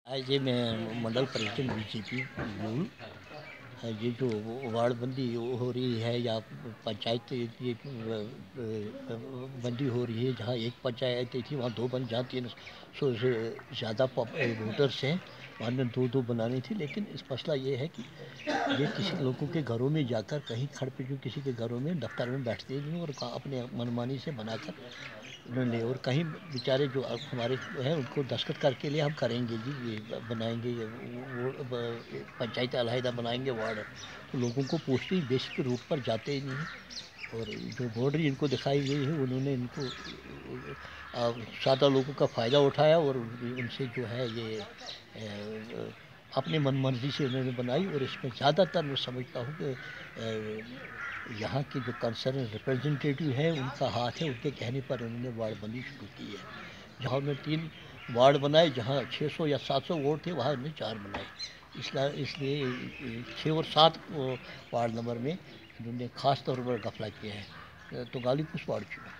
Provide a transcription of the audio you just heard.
आज ये मैं मंडल प्रेसिडेंट बीजेपी यूल ये जो वार्ड बंदी हो रही है या पंचायत ये बंदी हो रही है, जहाँ एक पंचायत थी वहाँ दो बन, जहाँ 300 से ज़्यादा वोटर्स हैं वहाँ ने दो बनानी थी। लेकिन इस मसला ये है कि ये किसी लोगों के घरों में जाकर कहीं खड़ पे जो किसी के घरों में दफ्तर में बैठते ही नहीं और अपने मनमानी से बनाकर उन्होंने, और कहीं बेचारे जो हमारे हैं उनको दस्तखत करके लिए हम करेंगे जी, ये बनाएंगे, ये वो पंचायत अलहदा बनाएंगे वार्ड, तो लोगों को पूछते ही बेसिक रूट पर जाते ही नहीं हैं। और जो बॉर्डर इनको दिखाई गई है उन्होंने इनको सादा लोगों का फ़ायदा उठाया और उनसे जो है ये अपने मन मर्जी से उन्होंने बनाई। और इसमें ज़्यादातर मैं समझता हूँ कि यहाँ के जो कंसर्न रिप्रेजेंटेटिव हैं उनका हाथ है, उनके कहने पर उन्होंने वार्ड बंदी शुरू की है। जहाँ उन्होंने 3 वार्ड बनाए, जहाँ 600 या 700 वोट थे वहाँ उन्होंने 4 बनाए। इसलिए 6 और 7 वार्ड नंबर में उन्होंने ख़ास तौर पर गफला किया है। तो गाली कुछ वार्ड चुना।